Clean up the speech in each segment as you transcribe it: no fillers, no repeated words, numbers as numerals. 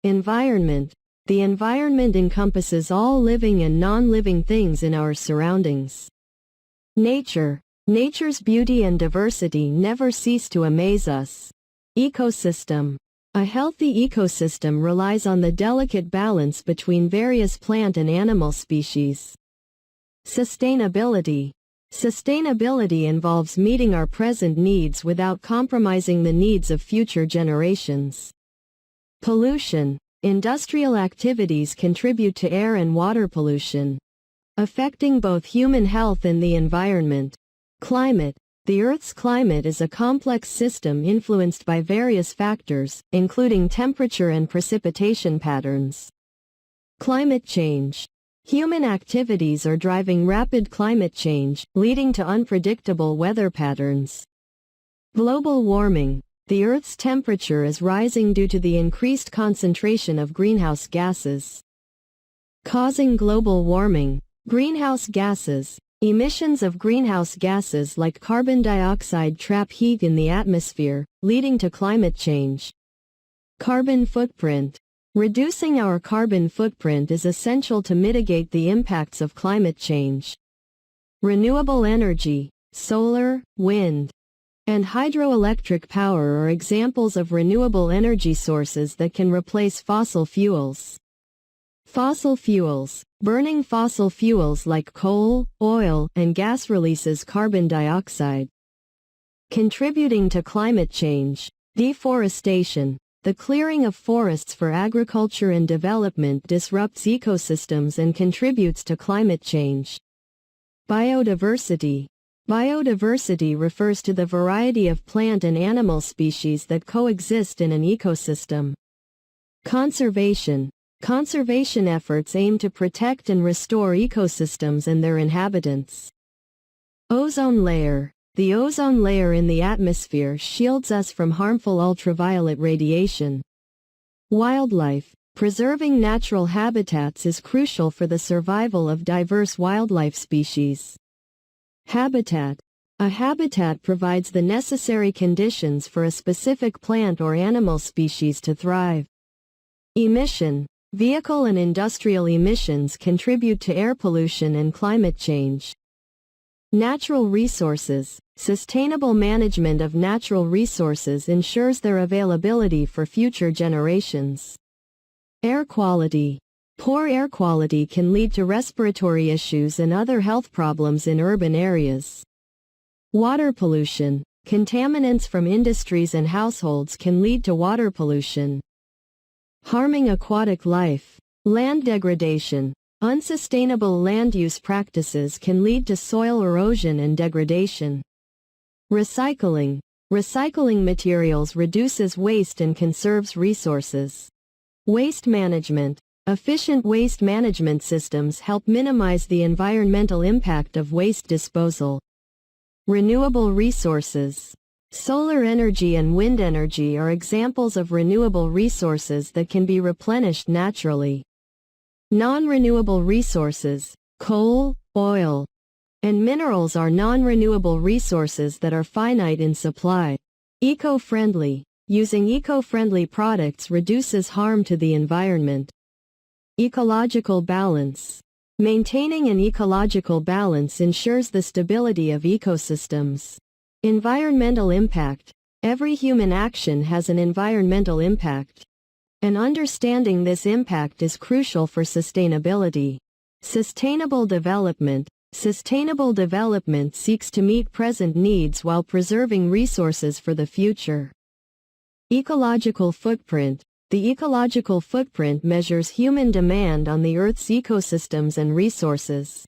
Environment. The environment encompasses all living and non-living things in our surroundings. Nature. Nature's beauty and diversity never cease to amaze us. Ecosystem. A healthy ecosystem relies on the delicate balance between various plant and animal species. Sustainability. Sustainability involves meeting our present needs without compromising the needs of future generations. Pollution. Industrial activities contribute to air and water pollution, affecting both human health and the environment. Climate. The Earth's climate is a complex system influenced by various factors, including temperature and precipitation patterns. Climate change. Human activities are driving rapid climate change, leading to unpredictable weather patterns. Global warming. The Earth's temperature is rising due to the increased concentration of greenhouse gases. Causing global warming. Greenhouse gases. Emissions of greenhouse gases like carbon dioxide trap heat in the atmosphere, leading to climate change. Carbon footprint. Reducing our carbon footprint is essential to mitigate the impacts of climate change. Renewable energy. Solar, wind, and hydroelectric power are examples of renewable energy sources that can replace fossil fuels. Fossil fuels. Burning fossil fuels like coal, oil, and gas releases carbon dioxide, contributing to climate change. Deforestation. The clearing of forests for agriculture and development disrupts ecosystems and contributes to climate change. Biodiversity. Biodiversity refers to the variety of plant and animal species that coexist in an ecosystem. Conservation. Conservation efforts aim to protect and restore ecosystems and their inhabitants. Ozone layer. The ozone layer in the atmosphere shields us from harmful ultraviolet radiation. Wildlife. Preserving natural habitats is crucial for the survival of diverse wildlife species. Habitat. A habitat provides the necessary conditions for a specific plant or animal species to thrive. Emission. Vehicle and industrial emissions contribute to air pollution and climate change. Natural resources. Sustainable management of natural resources ensures their availability for future generations. Air quality. Poor air quality can lead to respiratory issues and other health problems in urban areas. Water pollution. Contaminants from industries and households can lead to water pollution, harming aquatic life. Land degradation. Unsustainable land use practices can lead to soil erosion and degradation. Recycling. Recycling materials reduces waste and conserves resources. Waste management. Efficient waste management systems help minimize the environmental impact of waste disposal. Renewable resources. Solar energy and wind energy are examples of renewable resources that can be replenished naturally. Non-renewable resources. Coal, oil, and minerals are non-renewable resources that are finite in supply. Eco-friendly. Using eco-friendly products reduces harm to the environment. Ecological balance. Maintaining an ecological balance ensures the stability of ecosystems. Environmental impact. Every human action has an environmental impact, and understanding this impact is crucial for sustainability. Sustainable development. Sustainable development seeks to meet present needs while preserving resources for the future. Ecological footprint. The ecological footprint measures human demand on the Earth's ecosystems and resources.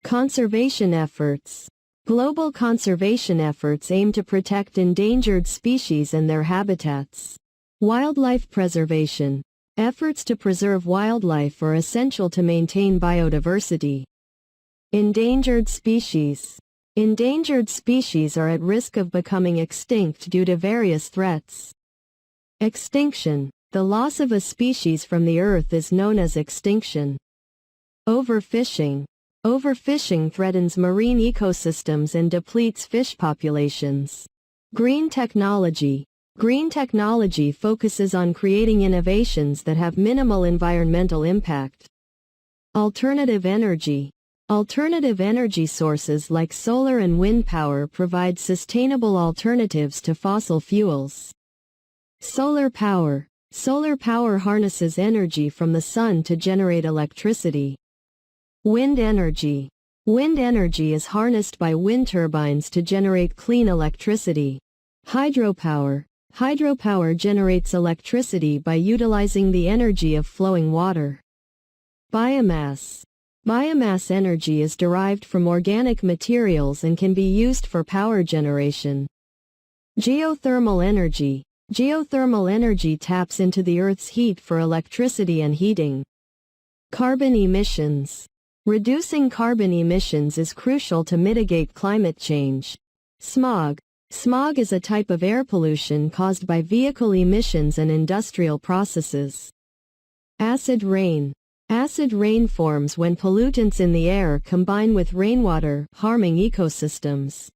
Conservation efforts. Global conservation efforts aim to protect endangered species and their habitats. Wildlife preservation. Efforts to preserve wildlife are essential to maintain biodiversity. Endangered species. Endangered species are at risk of becoming extinct due to various threats. Extinction. The loss of a species from the Earth is known as extinction. Overfishing. Overfishing threatens marine ecosystems and depletes fish populations. Green technology. Green technology focuses on creating innovations that have minimal environmental impact. Alternative energy. Alternative energy sources like solar and wind power provide sustainable alternatives to fossil fuels. Solar power. Solar power harnesses energy from the sun to generate electricity. Wind energy. Wind energy is harnessed by wind turbines to generate clean electricity. Hydropower. Hydropower generates electricity by utilizing the energy of flowing water. Biomass. Biomass energy is derived from organic materials and can be used for power generation. Geothermal energy. Geothermal energy taps into the Earth's heat for electricity and heating. Carbon emissions. Reducing carbon emissions is crucial to mitigate climate change. Smog. Smog is a type of air pollution caused by vehicle emissions and industrial processes. Acid rain. Acid rain forms when pollutants in the air combine with rainwater, harming ecosystems.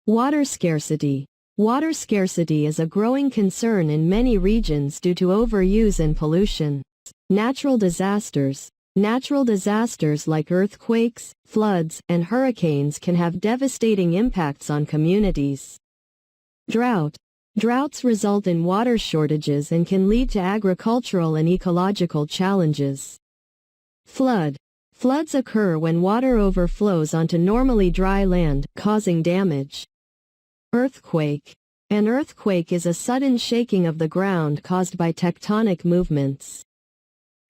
Water scarcity. Water scarcity is a growing concern in many regions due to overuse and pollution. Natural disasters. Natural disasters like earthquakes, floods, and hurricanes can have devastating impacts on communities. Drought. Droughts result in water shortages and can lead to agricultural and ecological challenges. Flood. Floods occur when water overflows onto normally dry land, causing damage. Earthquake. An earthquake is a sudden shaking of the ground caused by tectonic movements.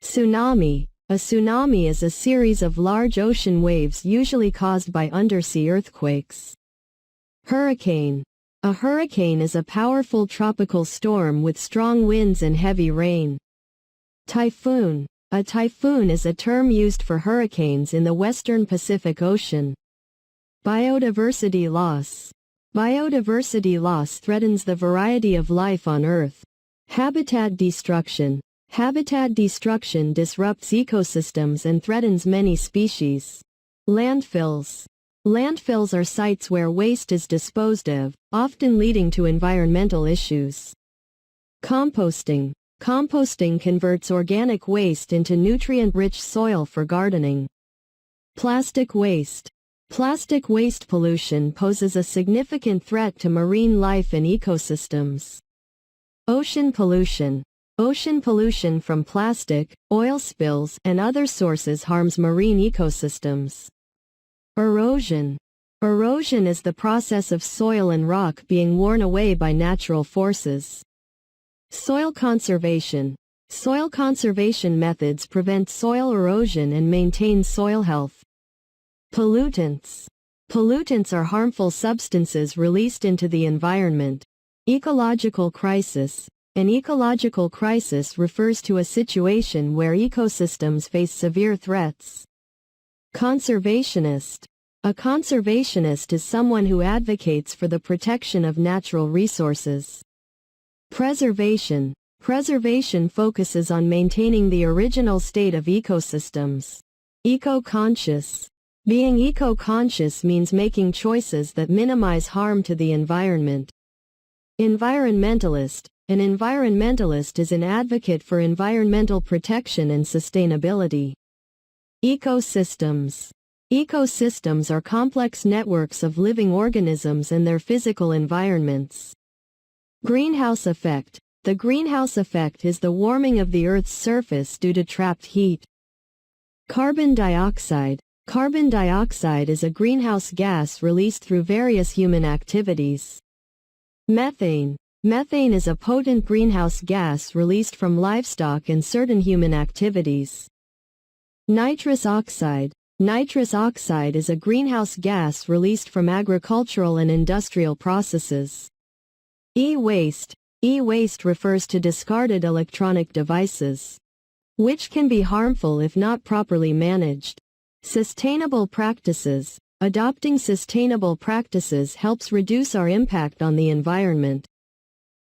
Tsunami. A tsunami is a series of large ocean waves usually caused by undersea earthquakes. Hurricane. A hurricane is a powerful tropical storm with strong winds and heavy rain. Typhoon. A typhoon is a term used for hurricanes in the western Pacific Ocean. Biodiversity loss. Biodiversity loss threatens the variety of life on Earth. Habitat destruction. Habitat destruction disrupts ecosystems and threatens many species. Landfills. Landfills are sites where waste is disposed of, often leading to environmental issues. Composting. Composting converts organic waste into nutrient-rich soil for gardening. Plastic waste. Plastic waste pollution poses a significant threat to marine life and ecosystems. Ocean pollution. Ocean pollution from plastic, oil spills, and other sources harms marine ecosystems. Erosion. Erosion is the process of soil and rock being worn away by natural forces. Soil conservation. Soil conservation methods prevent soil erosion and maintain soil health. Pollutants. Pollutants are harmful substances released into the environment. Ecological crisis. An ecological crisis refers to a situation where ecosystems face severe threats. Conservationist. A conservationist is someone who advocates for the protection of natural resources. Preservation. Preservation focuses on maintaining the original state of ecosystems. Eco-conscious. Being eco-conscious means making choices that minimize harm to the environment. Environmentalist. An environmentalist is an advocate for environmental protection and sustainability. Ecosystems. Ecosystems are complex networks of living organisms and their physical environments. Greenhouse effect. The greenhouse effect is the warming of the Earth's surface due to trapped heat. Carbon dioxide. Carbon dioxide is a greenhouse gas released through various human activities. Methane. Methane is a potent greenhouse gas released from livestock and certain human activities. Nitrous oxide. Nitrous oxide is a greenhouse gas released from agricultural and industrial processes. E-waste. E-waste refers to discarded electronic devices, which can be harmful if not properly managed. Sustainable practices. Adopting sustainable practices helps reduce our impact on the environment.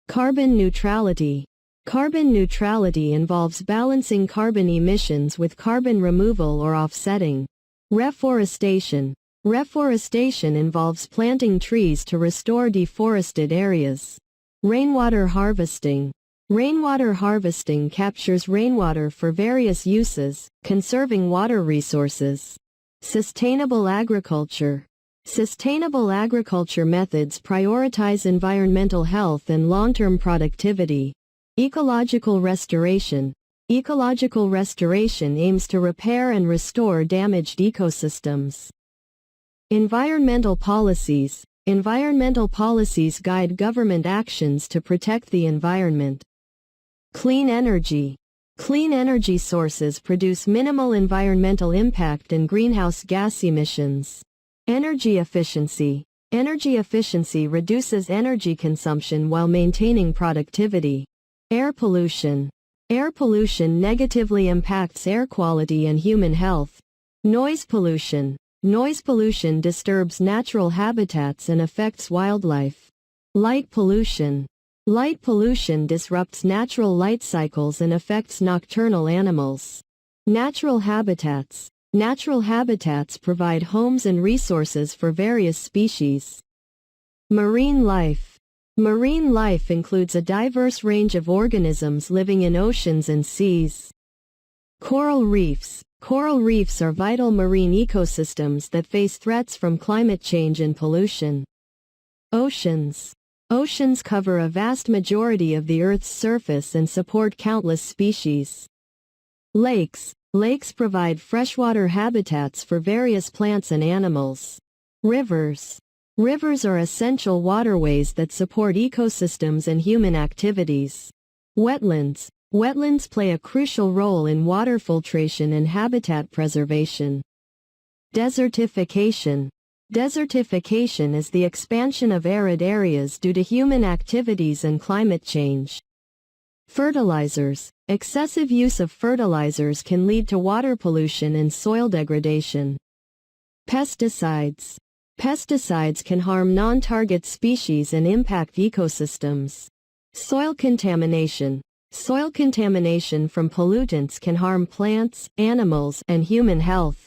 Carbon neutrality. Carbon neutrality involves balancing carbon emissions with carbon removal or offsetting. Reforestation. Reforestation involves planting trees to restore deforested areas. Rainwater harvesting. Rainwater harvesting captures rainwater for various uses, conserving water resources. Sustainable agriculture. Sustainable agriculture methods prioritize environmental health and long-term productivity. Ecological restoration. Ecological restoration aims to repair and restore damaged ecosystems. Environmental policies. Environmental policies guide government actions to protect the environment. Clean energy. Clean energy sources produce minimal environmental impact and greenhouse gas emissions. Energy efficiency. Energy efficiency reduces energy consumption while maintaining productivity. Air pollution. Air pollution negatively impacts air quality and human health. Noise pollution. Noise pollution disturbs natural habitats and affects wildlife. Light pollution. Light pollution disrupts natural light cycles and affects nocturnal animals. Natural habitats. Natural habitats provide homes and resources for various species. Marine life. Marine life includes a diverse range of organisms living in oceans and seas. Coral reefs. Coral reefs are vital marine ecosystems that face threats from climate change and pollution. Oceans. Oceans cover a vast majority of the Earth's surface and support countless species. Lakes. Lakes provide freshwater habitats for various plants and animals. Rivers. Rivers are essential waterways that support ecosystems and human activities. Wetlands. Wetlands play a crucial role in water filtration and habitat preservation. Desertification. Desertification is the expansion of arid areas due to human activities and climate change. Fertilizers. Excessive use of fertilizers can lead to water pollution and soil degradation. Pesticides. Pesticides can harm non-target species and impact ecosystems. Soil contamination. Soil contamination from pollutants can harm plants, animals, and human health.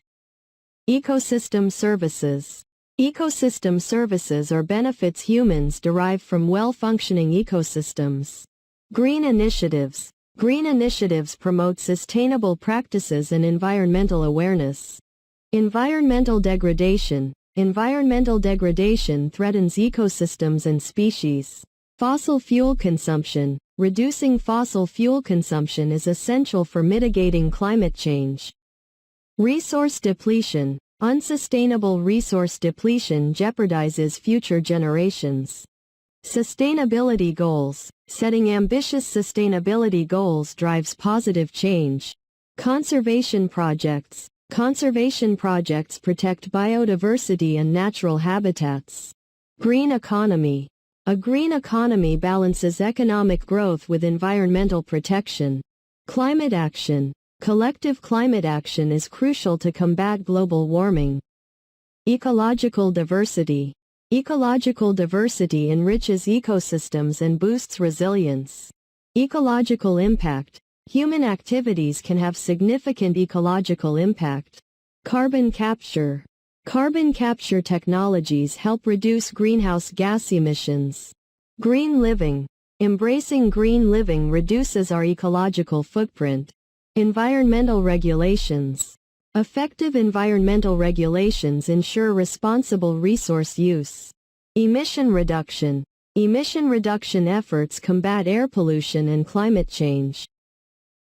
Ecosystem services. Ecosystem services are benefits humans derive from well-functioning ecosystems. Green initiatives. Green initiatives promote sustainable practices and environmental awareness. Environmental degradation. Environmental degradation threatens ecosystems and species. Fossil fuel consumption. Reducing fossil fuel consumption is essential for mitigating climate change. Resource depletion. Unsustainable resource depletion jeopardizes future generations. Sustainability goals. Setting ambitious sustainability goals drives positive change. Conservation projects. Conservation projects protect biodiversity and natural habitats. Green economy. A green economy balances economic growth with environmental protection. Climate action. Collective climate action is crucial to combat global warming. Ecological diversity. Ecological diversity enriches ecosystems and boosts resilience. Ecological impact. Human activities can have significant ecological impact. Carbon capture. Carbon capture technologies help reduce greenhouse gas emissions. Green living. Embracing green living reduces our ecological footprint. Environmental regulations. Effective environmental regulations ensure responsible resource use. Emission reduction. Emission reduction efforts combat air pollution and climate change.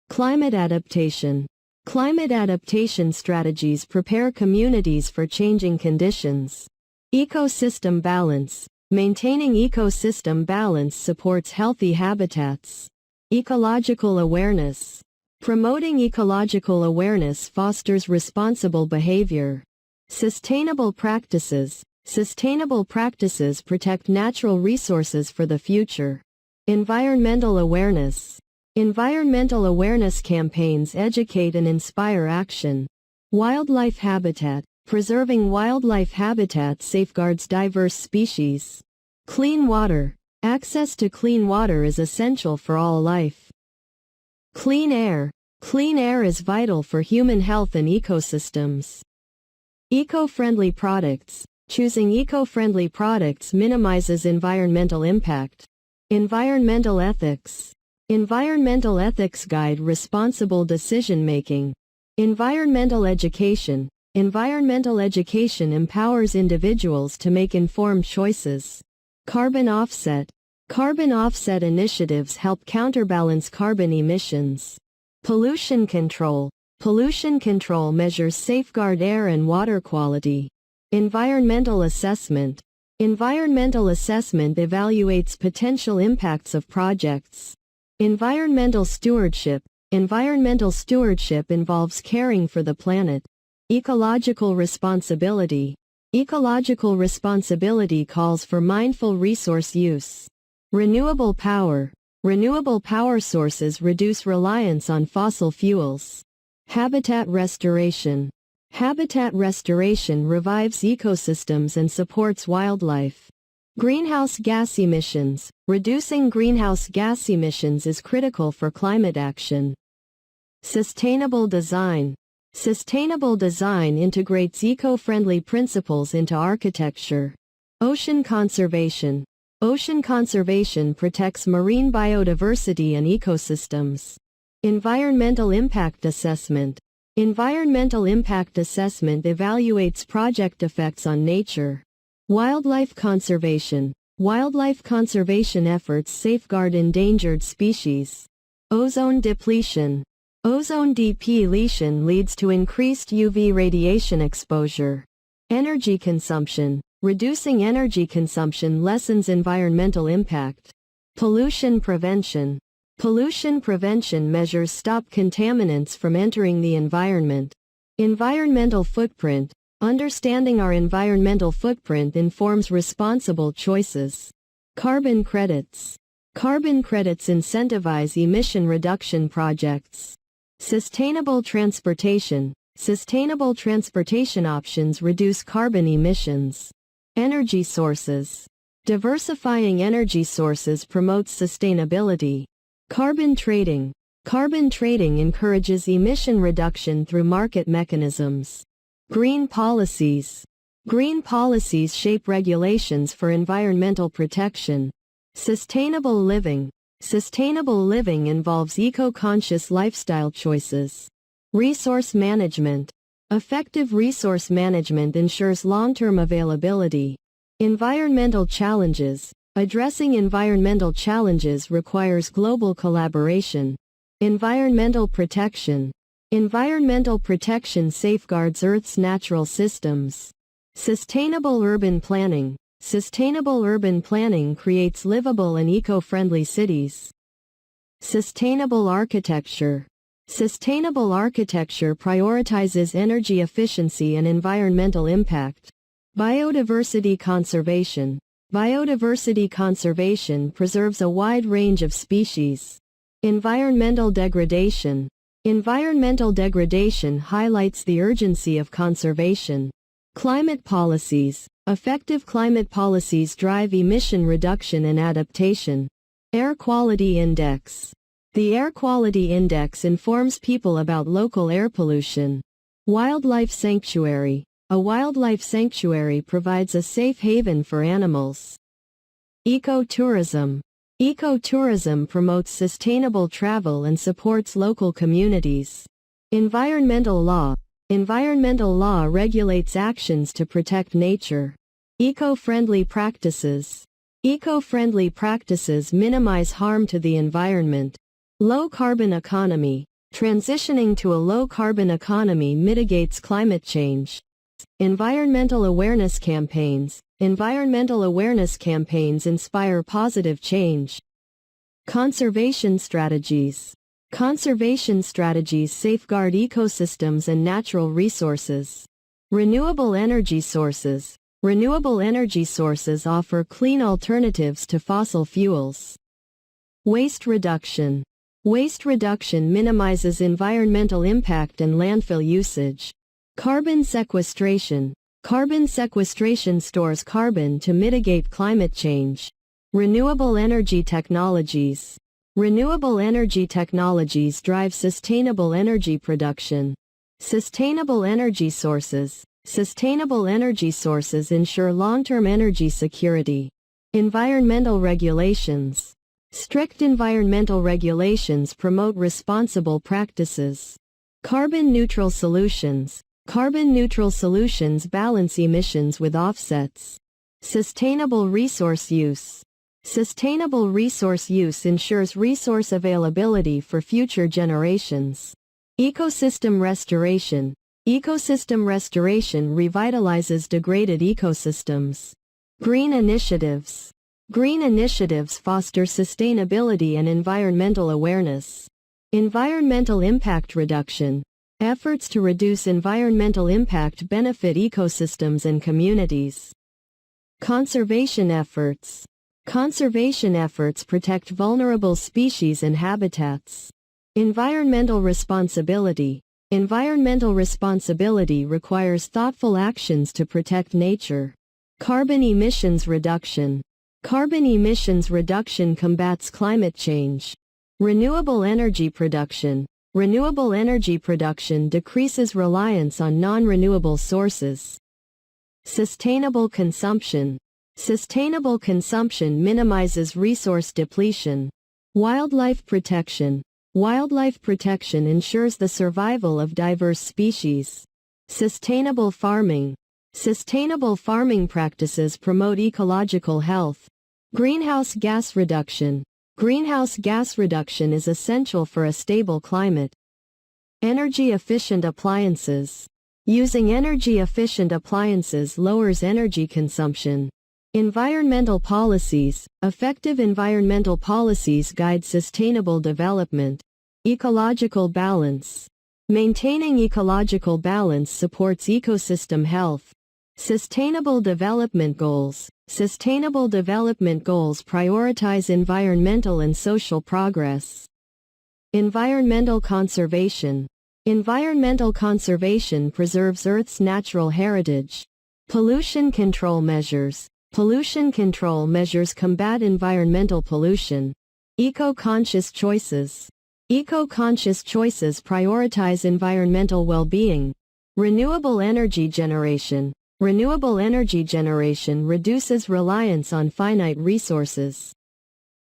Climate adaptation. Climate adaptation strategies prepare communities for changing conditions. Ecosystem balance. Maintaining ecosystem balance supports healthy habitats. Ecological awareness. Promoting ecological awareness fosters responsible behavior. Sustainable practices. Sustainable practices protect natural resources for the future. Environmental awareness. Environmental awareness campaigns educate and inspire action. Wildlife habitat. Preserving wildlife habitat safeguards diverse species. Clean water. Access to clean water is essential for all life. Clean air. Clean air is vital for human health and ecosystems. Eco-friendly products. Choosing eco-friendly products minimizes environmental impact. Environmental ethics. Environmental ethics guide responsible decision-making. Environmental education. Environmental education empowers individuals to make informed choices. Carbon offset. Carbon offset initiatives help counterbalance carbon emissions. Pollution control. Pollution control measures safeguard air and water quality. Environmental assessment. Environmental assessment evaluates potential impacts of projects. Environmental stewardship. Environmental stewardship involves caring for the planet. Ecological responsibility. Ecological responsibility calls for mindful resource use. Renewable power. Renewable power sources reduce reliance on fossil fuels. Habitat restoration. Habitat restoration revives ecosystems and supports wildlife. Greenhouse gas emissions. Reducing greenhouse gas emissions is critical for climate action. Sustainable design. Sustainable design integrates eco-friendly principles into architecture. Ocean conservation. Ocean conservation protects marine biodiversity and ecosystems. Environmental impact assessment. Environmental impact assessment evaluates project effects on nature. Wildlife conservation. Wildlife conservation efforts safeguard endangered species. Ozone depletion. Ozone depletion leads to increased UV radiation exposure. Energy consumption. Reducing energy consumption lessens environmental impact. Pollution prevention. Pollution prevention measures stop contaminants from entering the environment. Environmental footprint. Understanding our environmental footprint informs responsible choices. Carbon credits. Carbon credits incentivize emission reduction projects. Sustainable transportation. Sustainable transportation options reduce carbon emissions. Energy sources. Diversifying energy sources promotes sustainability. Carbon trading. Carbon trading encourages emission reduction through market mechanisms. Green policies. Green policies shape regulations for environmental protection. Sustainable living. Sustainable living involves eco-conscious lifestyle choices. Resource management. Effective resource management ensures long-term availability. Environmental challenges. Addressing environmental challenges requires global collaboration. Environmental protection. Environmental protection safeguards Earth's natural systems. Sustainable urban planning. Sustainable urban planning creates livable and eco-friendly cities. Sustainable architecture. Sustainable architecture prioritizes energy efficiency and environmental impact. Biodiversity conservation. Biodiversity conservation preserves a wide range of species. Environmental degradation. Environmental degradation highlights the urgency of conservation. Climate policies. Effective climate policies drive emission reduction and adaptation. Air quality index. The Air Quality Index informs people about local air pollution. Wildlife sanctuary. A wildlife sanctuary provides a safe haven for animals. Ecotourism. Ecotourism promotes sustainable travel and supports local communities. Environmental law. Environmental law regulates actions to protect nature. Eco-friendly practices. Eco-friendly practices minimize harm to the environment. Low-carbon economy. Transitioning to a low-carbon economy mitigates climate change. Environmental awareness campaigns. Environmental awareness campaigns inspire positive change. Conservation strategies. Conservation strategies safeguard ecosystems and natural resources. Renewable energy sources. Renewable energy sources offer clean alternatives to fossil fuels. Waste reduction. Waste reduction minimizes environmental impact and landfill usage. Carbon sequestration. Carbon sequestration stores carbon to mitigate climate change. Renewable energy technologies. Renewable energy technologies drive sustainable energy production. Sustainable energy sources. Sustainable energy sources ensure long-term energy security. Environmental regulations. Strict environmental regulations promote responsible practices. Carbon neutral solutions. Carbon neutral solutions balance emissions with offsets. Sustainable resource use. Sustainable resource use ensures resource availability for future generations. Ecosystem restoration. Ecosystem restoration revitalizes degraded ecosystems. Green initiatives. Green initiatives foster sustainability and environmental awareness. Environmental impact reduction. Efforts to reduce environmental impact benefit ecosystems and communities. Conservation efforts. Conservation efforts protect vulnerable species and habitats. Environmental responsibility. Environmental responsibility requires thoughtful actions to protect nature. Carbon emissions reduction. Carbon emissions reduction combats climate change. Renewable energy production. Renewable energy production decreases reliance on non-renewable sources. Sustainable consumption. Sustainable consumption minimizes resource depletion. Wildlife protection. Wildlife protection ensures the survival of diverse species. Sustainable farming. Sustainable farming practices promote ecological health. Greenhouse gas reduction. Greenhouse gas reduction is essential for a stable climate. Energy-efficient appliances. Using energy-efficient appliances lowers energy consumption. Environmental policies. Effective environmental policies guide sustainable development. Ecological balance. Maintaining ecological balance supports ecosystem health. Sustainable development goals. Sustainable development goals prioritize environmental and social progress. Environmental conservation. Environmental conservation preserves Earth's natural heritage. Pollution control measures. Pollution control measures combat environmental pollution. Eco-conscious choices. Eco-conscious choices prioritize environmental well-being. Renewable energy generation. Renewable energy generation reduces reliance on finite resources.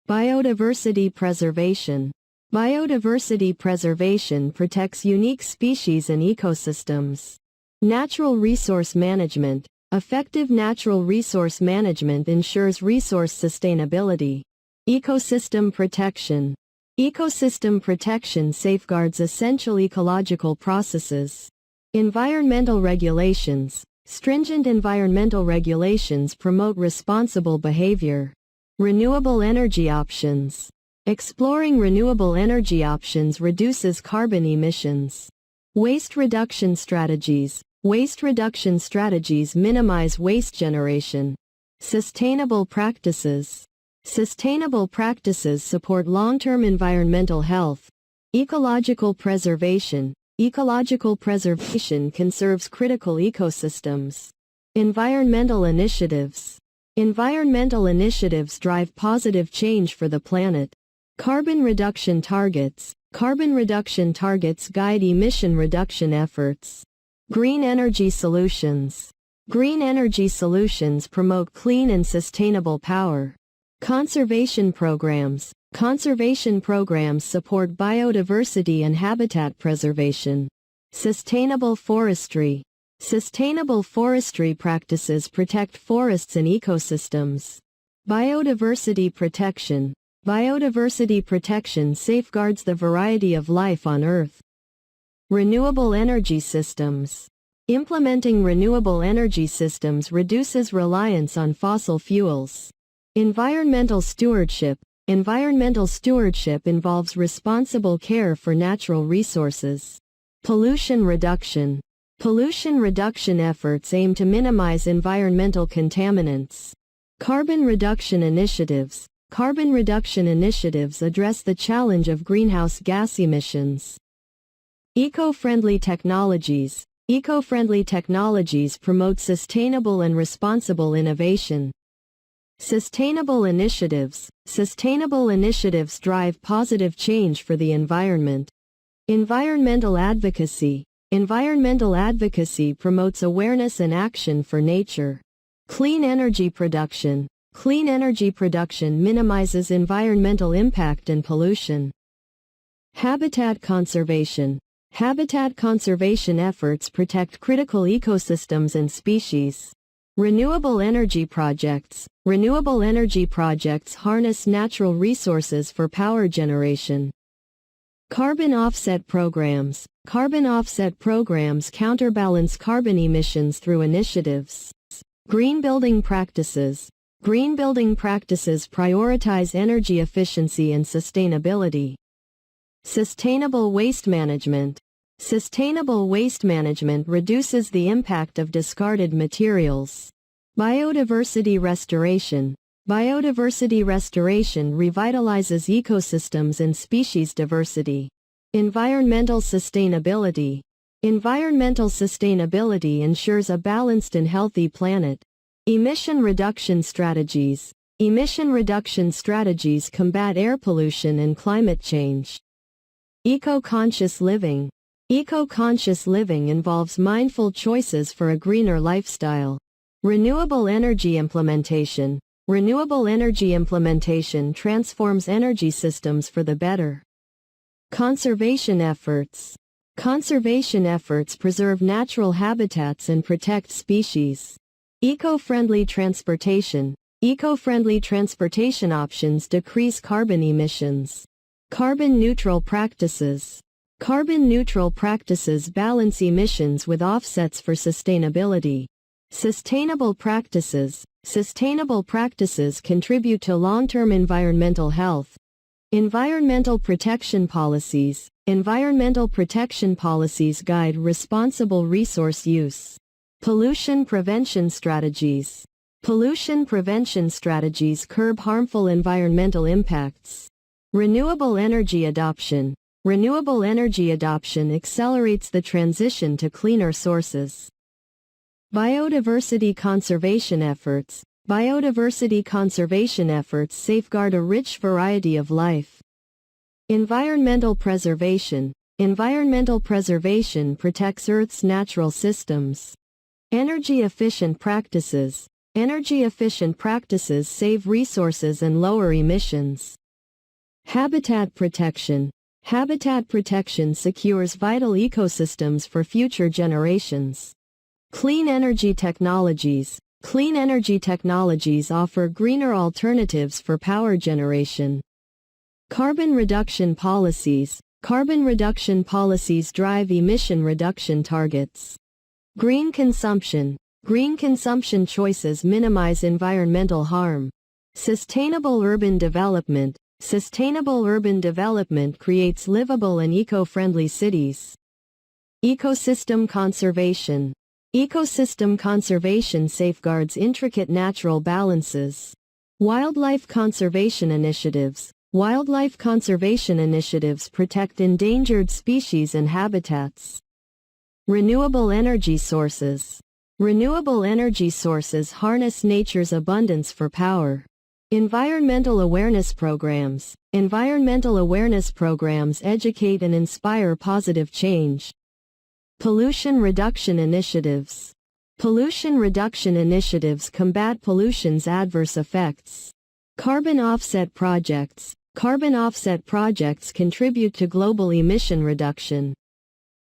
Biodiversity preservation. Biodiversity preservation protects unique species and ecosystems. Natural resource management. Effective natural resource management ensures resource sustainability. Ecosystem protection. Ecosystem protection safeguards essential ecological processes. Environmental regulations. Stringent environmental regulations promote responsible behavior. Renewable energy options. Exploring renewable energy options reduces carbon emissions. Waste reduction strategies. Waste reduction strategies minimize waste generation. Sustainable practices. Sustainable practices support long-term environmental health. Ecological preservation. Ecological preservation conserves critical ecosystems. Environmental initiatives. Environmental initiatives drive positive change for the planet. Carbon reduction targets. Carbon reduction targets guide emission reduction efforts. Green energy solutions. Green energy solutions promote clean and sustainable power. Conservation programs. Conservation programs support biodiversity and habitat preservation. Sustainable forestry. Sustainable forestry practices protect forests and ecosystems. Biodiversity protection. Biodiversity protection safeguards the variety of life on Earth. Renewable energy systems. Implementing renewable energy systems reduces reliance on fossil fuels. Environmental stewardship. Environmental stewardship involves responsible care for natural resources. Pollution reduction. Pollution reduction efforts aim to minimize environmental contaminants. Carbon reduction initiatives. Carbon reduction initiatives address the challenge of greenhouse gas emissions. Eco-friendly technologies. Eco-friendly technologies promote sustainable and responsible innovation. Sustainable initiatives. Sustainable initiatives drive positive change for the environment. Environmental advocacy. Environmental advocacy promotes awareness and action for nature. Clean energy production. Clean energy production minimizes environmental impact and pollution. Habitat conservation. Habitat conservation efforts protect critical ecosystems and species. Renewable energy projects. Renewable energy projects harness natural resources for power generation. Carbon offset programs. Carbon offset programs counterbalance carbon emissions through initiatives. Green building practices. Green building practices prioritize energy efficiency and sustainability. Sustainable waste management. Sustainable waste management reduces the impact of discarded materials. Biodiversity restoration. Biodiversity restoration revitalizes ecosystems and species diversity. Environmental sustainability. Environmental sustainability ensures a balanced and healthy planet. Emission reduction strategies. Emission reduction strategies combat air pollution and climate change. Eco-conscious living. Eco-conscious living involves mindful choices for a greener lifestyle. Renewable energy implementation. Renewable energy implementation transforms energy systems for the better. Conservation efforts. Conservation efforts preserve natural habitats and protect species. Eco-friendly transportation. Eco-friendly transportation options decrease carbon emissions. Carbon-neutral practices. Carbon-neutral practices balance emissions with offsets for sustainability. Sustainable practices. Sustainable practices contribute to long-term environmental health. Environmental protection policies. Environmental protection policies guide responsible resource use. Pollution prevention strategies. Pollution prevention strategies curb harmful environmental impacts. Renewable energy adoption. Renewable energy adoption accelerates the transition to cleaner sources. Biodiversity conservation efforts. Biodiversity conservation efforts safeguard a rich variety of life. Environmental preservation. Environmental preservation protects Earth's natural systems. Energy-efficient practices. Energy-efficient practices save resources and lower emissions. Habitat protection. Habitat protection secures vital ecosystems for future generations. Clean energy technologies. Clean energy technologies offer greener alternatives for power generation. Carbon reduction policies. Carbon reduction policies drive emission reduction targets. Green consumption. Green consumption choices minimize environmental harm. Sustainable urban development. Sustainable urban development creates livable and eco-friendly cities. Ecosystem conservation. Ecosystem conservation safeguards intricate natural balances. Wildlife conservation initiatives. Wildlife conservation initiatives protect endangered species and habitats. Renewable energy sources. Renewable energy sources harness nature's abundance for power. Environmental awareness programs. Environmental awareness programs educate and inspire positive change. Pollution reduction initiatives. Pollution reduction initiatives combat pollution's adverse effects. Carbon offset projects. Carbon offset projects contribute to global emission reduction.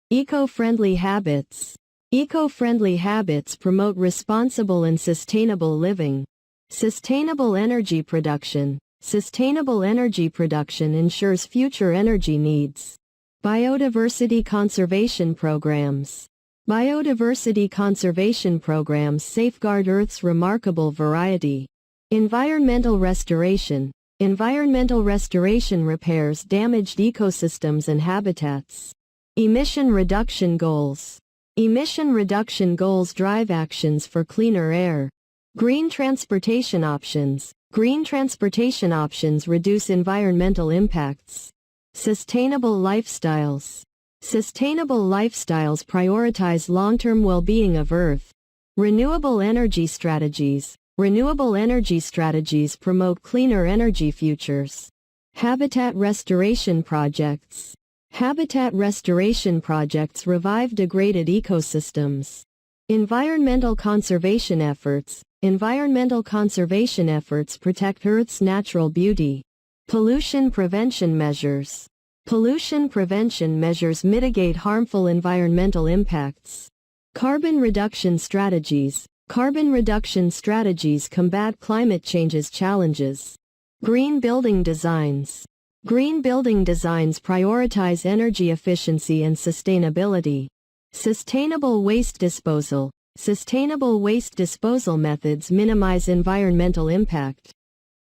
Eco-friendly habits. Eco-friendly habits promote responsible and sustainable living. Sustainable energy production. Sustainable energy production ensures future energy needs. Biodiversity conservation programs. Biodiversity conservation programs safeguard Earth's remarkable variety. Environmental restoration. Environmental restoration repairs damaged ecosystems and habitats. Emission reduction goals. Emission reduction goals drive actions for cleaner air. Green transportation options. Green transportation options reduce environmental impacts. Sustainable lifestyles. Sustainable lifestyles prioritize long-term well-being of Earth. Renewable energy strategies. Renewable energy strategies promote cleaner energy futures. Habitat restoration projects. Habitat restoration projects revive degraded ecosystems. Environmental conservation efforts. Environmental conservation efforts protect Earth's natural beauty. Pollution prevention measures. Pollution prevention measures mitigate harmful environmental impacts. Carbon reduction strategies. Carbon reduction strategies combat climate change's challenges. Green building designs. Green building designs prioritize energy efficiency and sustainability. Sustainable waste disposal. Sustainable waste disposal methods minimize environmental impact.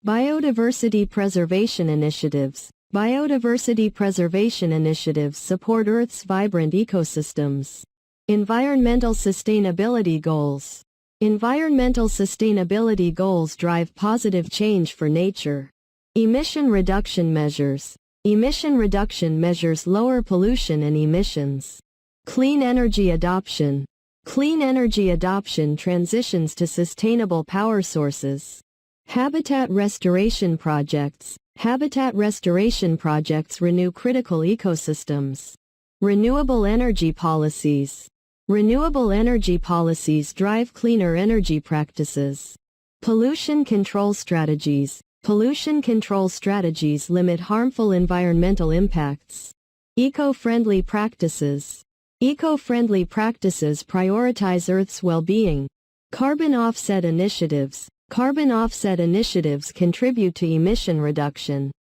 Biodiversity preservation initiatives. Biodiversity preservation initiatives support Earth's vibrant ecosystems. Environmental sustainability goals. Environmental sustainability goals drive positive change for nature. Emission reduction measures. Emission reduction measures lower pollution and emissions. Clean energy adoption. Clean energy adoption transitions to sustainable power sources. Habitat restoration projects. Habitat restoration projects renew critical ecosystems. Renewable energy policies. Renewable energy policies drive cleaner energy practices. Pollution control strategies. Pollution control strategies limit harmful environmental impacts. Eco-friendly practices. Eco-friendly practices prioritize Earth's well-being. Carbon offset initiatives. Carbon offset initiatives contribute to emission reduction.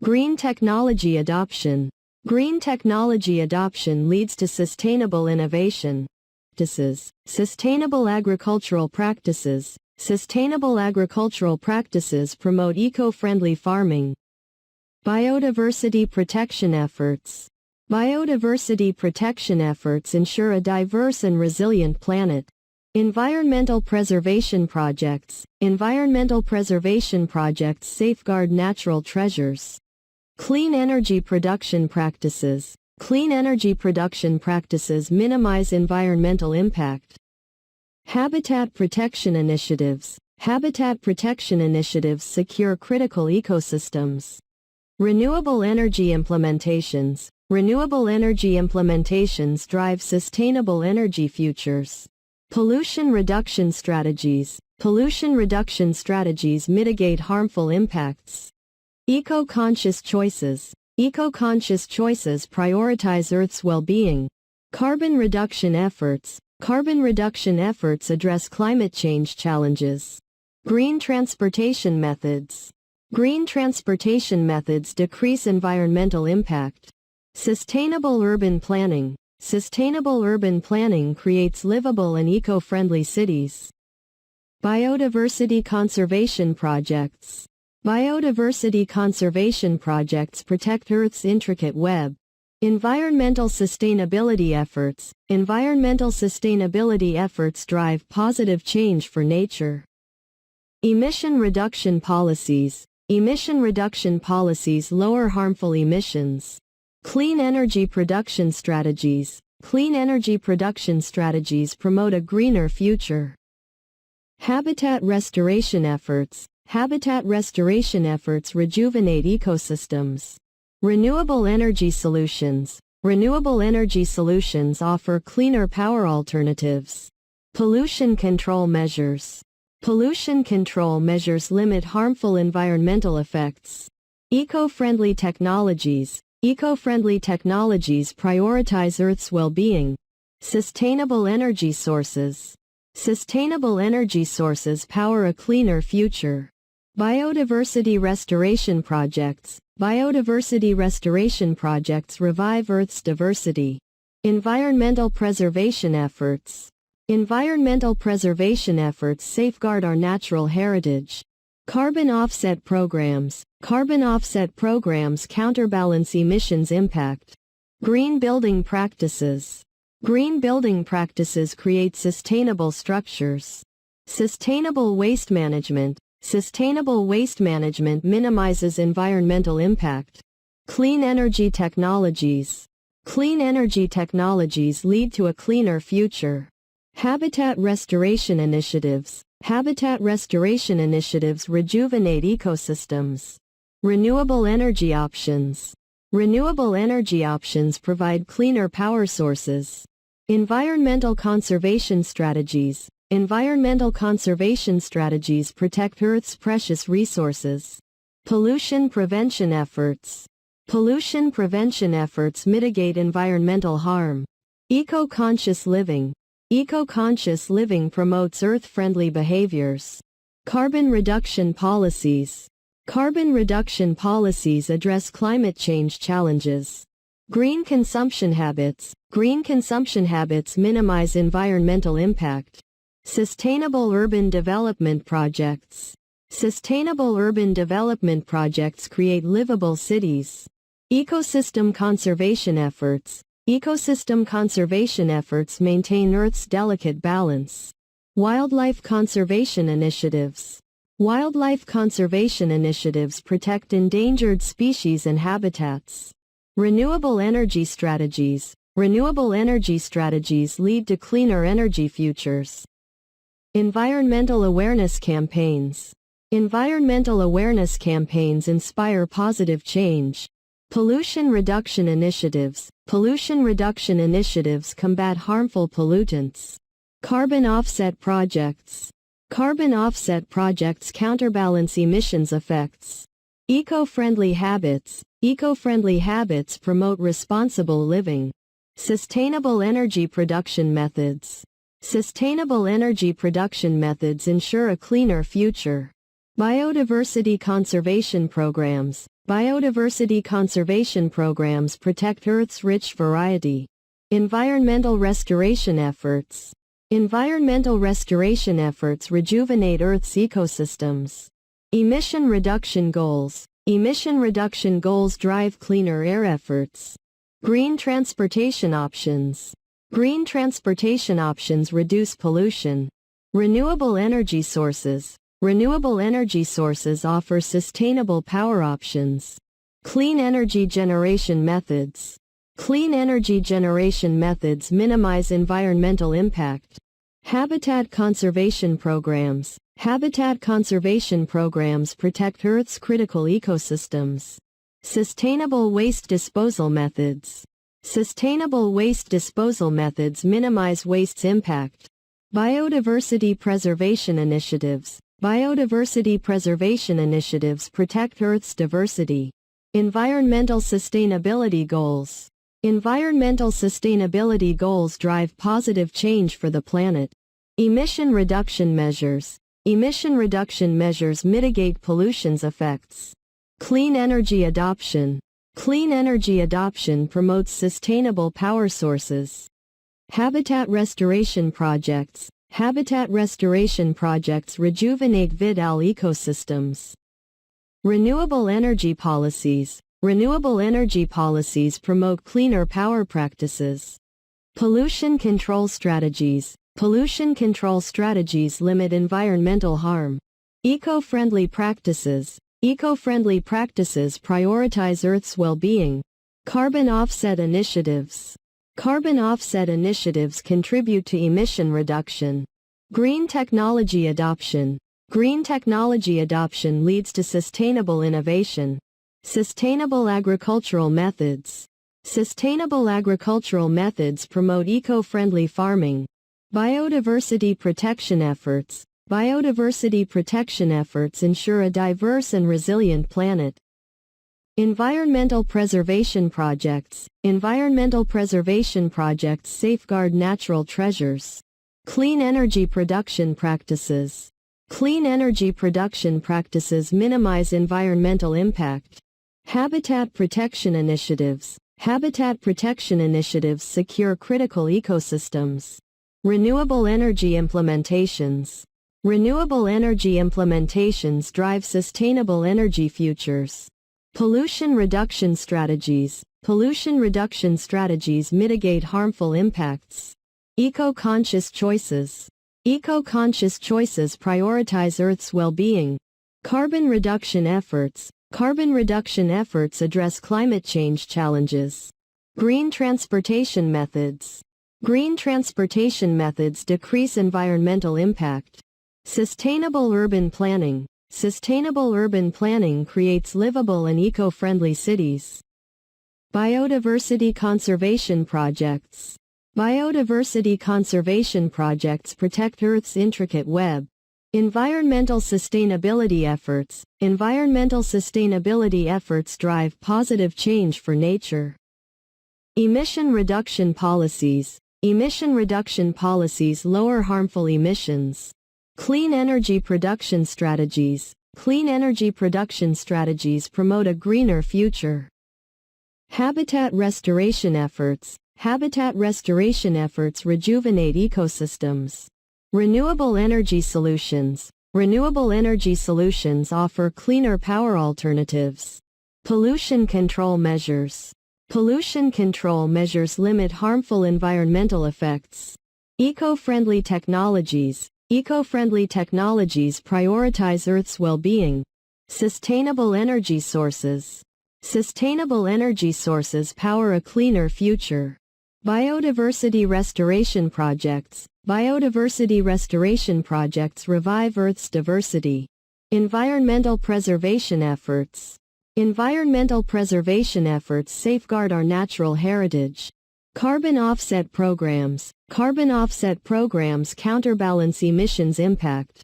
Green technology adoption. Green technology adoption leads to sustainable innovation. Sustainable agricultural practices. Sustainable agricultural practices promote eco-friendly farming. Biodiversity protection efforts. Biodiversity protection efforts ensure a diverse and resilient planet. Environmental preservation projects. Environmental preservation projects safeguard natural treasures. Clean energy production practices. Clean energy production practices minimize environmental impact. Habitat protection initiatives. Habitat protection initiatives secure critical ecosystems. Renewable energy implementations. Renewable energy implementations drive sustainable energy futures. Pollution reduction strategies. Pollution reduction strategies mitigate harmful impacts. Eco-conscious choices. Eco-conscious choices prioritize Earth's well-being. Carbon reduction efforts. Carbon reduction efforts address climate change challenges. Green transportation methods. Green transportation methods decrease environmental impact. Sustainable urban planning. Sustainable urban planning creates livable and eco-friendly cities. Biodiversity conservation projects. Biodiversity conservation projects protect Earth's intricate web. Environmental sustainability efforts. Environmental sustainability efforts drive positive change for nature. Emission reduction policies. Emission reduction policies lower harmful emissions. Clean energy production strategies. Clean energy production strategies promote a greener future. Habitat restoration efforts. Habitat restoration efforts rejuvenate ecosystems. Renewable energy solutions. Renewable energy solutions offer cleaner power alternatives. Pollution control measures. Pollution control measures limit harmful environmental effects. Eco-friendly technologies. Eco-friendly technologies prioritize Earth's well-being. Sustainable energy sources. Sustainable energy sources power a cleaner future. Biodiversity restoration projects. Biodiversity restoration projects revive Earth's diversity. Environmental preservation efforts. Environmental preservation efforts safeguard our natural heritage. Carbon offset programs. Carbon offset programs counterbalance emissions impact. Green building practices. Green building practices create sustainable structures. Sustainable waste management. Sustainable waste management minimizes environmental impact. Clean energy technologies. Clean energy technologies lead to a cleaner future. Habitat restoration initiatives. Habitat restoration initiatives rejuvenate ecosystems. Renewable energy options. Renewable energy options provide cleaner power sources. Environmental conservation strategies. Environmental conservation strategies protect Earth's precious resources. Pollution prevention efforts. Pollution prevention efforts mitigate environmental harm. Eco-conscious living. Eco-conscious living promotes Earth-friendly behaviors. Carbon reduction policies. Carbon reduction policies address climate change challenges. Green consumption habits. Green consumption habits minimize environmental impact. Sustainable urban development projects. Sustainable urban development projects create livable cities. Ecosystem conservation efforts. Ecosystem conservation efforts maintain Earth's delicate balance. Wildlife conservation initiatives. Wildlife conservation initiatives protect endangered species and habitats. Renewable energy strategies. Renewable energy strategies lead to cleaner energy futures. Environmental awareness campaigns. Environmental awareness campaigns inspire positive change. Pollution reduction initiatives. Pollution reduction initiatives combat harmful pollutants. Carbon offset projects. Carbon offset projects counterbalance emissions effects. Eco-friendly habits. Eco-friendly habits promote responsible living. Sustainable energy production methods. Sustainable energy production methods ensure a cleaner future. Biodiversity conservation programs. Biodiversity conservation programs protect Earth's rich variety. Environmental restoration efforts. Environmental restoration efforts rejuvenate Earth's ecosystems. Emission reduction goals. Emission reduction goals drive cleaner air efforts. Green transportation options. Green transportation options reduce pollution. Renewable energy sources. Renewable energy sources offer sustainable power options. Clean energy generation methods. Clean energy generation methods minimize environmental impact. Habitat conservation programs. Habitat conservation programs protect Earth's critical ecosystems. Sustainable waste disposal methods. Sustainable waste disposal methods minimize waste's impact. Biodiversity preservation initiatives. Biodiversity preservation initiatives protect Earth's diversity. Environmental sustainability goals. Environmental sustainability goals drive positive change for the planet. Emission reduction measures. Emission reduction measures mitigate pollution's effects. Clean energy adoption. Clean energy adoption promotes sustainable power sources. Habitat restoration projects. Habitat restoration projects rejuvenate vital ecosystems. Renewable energy policies. Renewable energy policies promote cleaner power practices. Pollution control strategies. Pollution control strategies limit environmental harm. Eco-friendly practices. Eco-friendly practices prioritize Earth's well-being. Carbon offset initiatives. Carbon offset initiatives contribute to emission reduction. Green technology adoption. Green technology adoption leads to sustainable innovation. Sustainable agricultural methods. Sustainable agricultural methods promote eco-friendly farming. Biodiversity protection efforts. Biodiversity protection efforts ensure a diverse and resilient planet. Environmental preservation projects. Environmental preservation projects safeguard natural treasures. Clean energy production practices. Clean energy production practices minimize environmental impact. Habitat protection initiatives. Habitat protection initiatives secure critical ecosystems. Renewable energy implementations. Renewable energy implementations drive sustainable energy futures. Pollution reduction strategies. Pollution reduction strategies mitigate harmful impacts. Eco-conscious choices. Eco-conscious choices prioritize Earth's well-being. Carbon reduction efforts. Carbon reduction efforts address climate change challenges. Green transportation methods. Green transportation methods decrease environmental impact. Sustainable urban planning. Sustainable urban planning creates livable and eco-friendly cities. Biodiversity conservation projects. Biodiversity conservation projects protect Earth's intricate web. Environmental sustainability efforts. Environmental sustainability efforts drive positive change for nature. Emission reduction policies. Emission reduction policies lower harmful emissions. Clean energy production strategies. Clean energy production strategies promote a greener future. Habitat restoration efforts. Habitat restoration efforts rejuvenate ecosystems. Renewable energy solutions. Renewable energy solutions offer cleaner power alternatives. Pollution control measures. Pollution control measures limit harmful environmental effects. Eco-friendly technologies. Eco-friendly technologies prioritize Earth's well-being. Sustainable energy sources. Sustainable energy sources power a cleaner future. Biodiversity restoration projects. Biodiversity restoration projects revive Earth's diversity. Environmental preservation efforts. Environmental preservation efforts safeguard our natural heritage. Carbon offset programs. Carbon offset programs counterbalance emissions impact.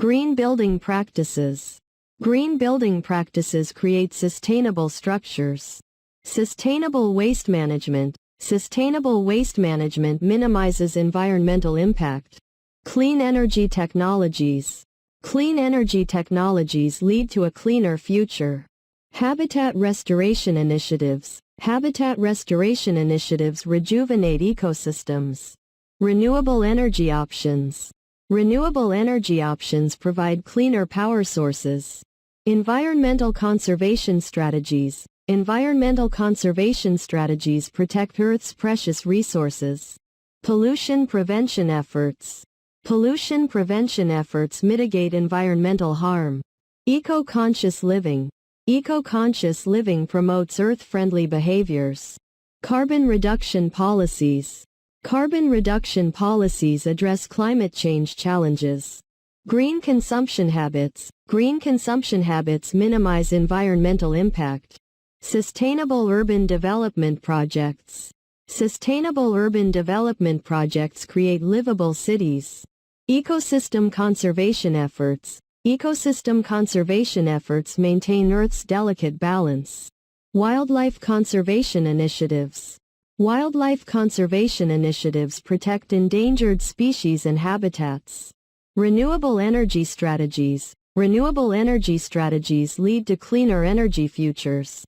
Green building practices. Green building practices create sustainable structures. Sustainable waste management. Sustainable waste management minimizes environmental impact. Clean energy technologies. Clean energy technologies lead to a cleaner future. Habitat restoration initiatives. Habitat restoration initiatives rejuvenate ecosystems. Renewable energy options. Renewable energy options provide cleaner power sources. Environmental conservation strategies. Environmental conservation strategies protect Earth's precious resources. Pollution prevention efforts. Pollution prevention efforts mitigate environmental harm. Eco-conscious living. Eco-conscious living promotes Earth-friendly behaviors. Carbon reduction policies. Carbon reduction policies address climate change challenges. Green consumption habits. Green consumption habits minimize environmental impact. Sustainable urban development projects. Sustainable urban development projects create livable cities. Ecosystem conservation efforts. Ecosystem conservation efforts maintain Earth's delicate balance. Wildlife conservation initiatives. Wildlife conservation initiatives protect endangered species and habitats. Renewable energy strategies. Renewable energy strategies lead to cleaner energy futures.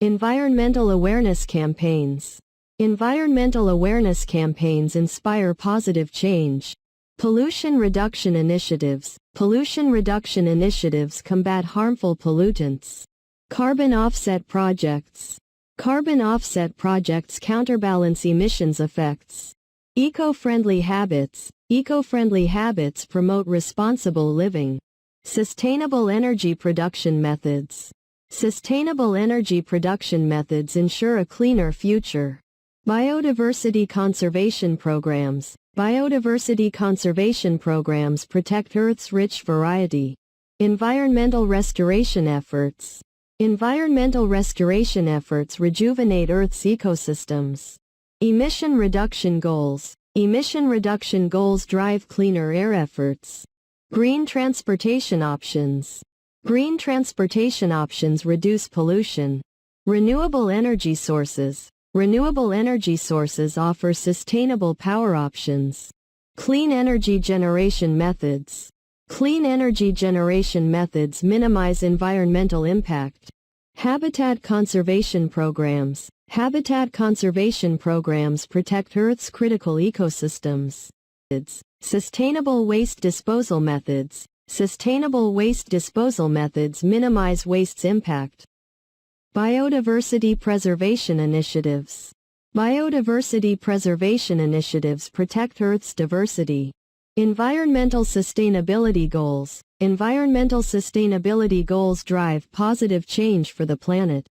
Environmental awareness campaigns. Environmental awareness campaigns inspire positive change. Pollution reduction initiatives. Pollution reduction initiatives combat harmful pollutants. Carbon offset projects. Carbon offset projects counterbalance emissions effects. Eco-friendly habits. Eco-friendly habits promote responsible living. Sustainable energy production methods. Sustainable energy production methods ensure a cleaner future. Biodiversity conservation programs. Biodiversity conservation programs protect Earth's rich variety. Environmental restoration efforts. Environmental restoration efforts rejuvenate Earth's ecosystems. Emission reduction goals. Emission reduction goals drive cleaner air efforts. Green transportation options. Green transportation options reduce pollution. Renewable energy sources. Renewable energy sources offer sustainable power options. Clean energy generation methods. Clean energy generation methods minimize environmental impact. Habitat conservation programs. Habitat conservation programs protect Earth's critical ecosystems. Sustainable waste disposal methods. Sustainable waste disposal methods minimize waste's impact. Biodiversity preservation initiatives. Biodiversity preservation initiatives protect Earth's diversity. Environmental sustainability goals. Environmental sustainability goals drive positive change for the planet.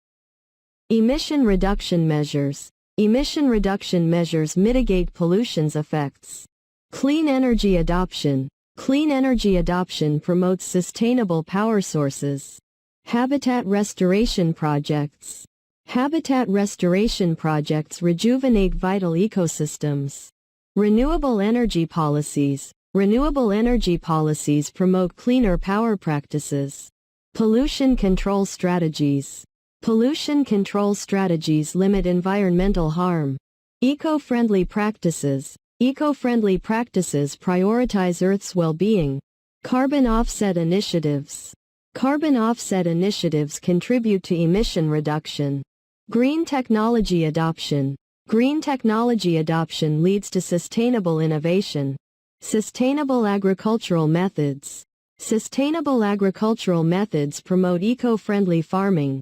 Emission reduction measures. Emission reduction measures mitigate pollution's effects. Clean energy adoption. Clean energy adoption promotes sustainable power sources. Habitat restoration projects. Habitat restoration projects rejuvenate vital ecosystems. Renewable energy policies. Renewable energy policies promote cleaner power practices. Pollution control strategies. Pollution control strategies limit environmental harm. Eco-friendly practices. Eco-friendly practices prioritize Earth's well-being. Carbon offset initiatives. Carbon offset initiatives contribute to emission reduction. Green technology adoption. Green technology adoption leads to sustainable innovation. Sustainable agricultural methods. Sustainable agricultural methods promote eco-friendly farming.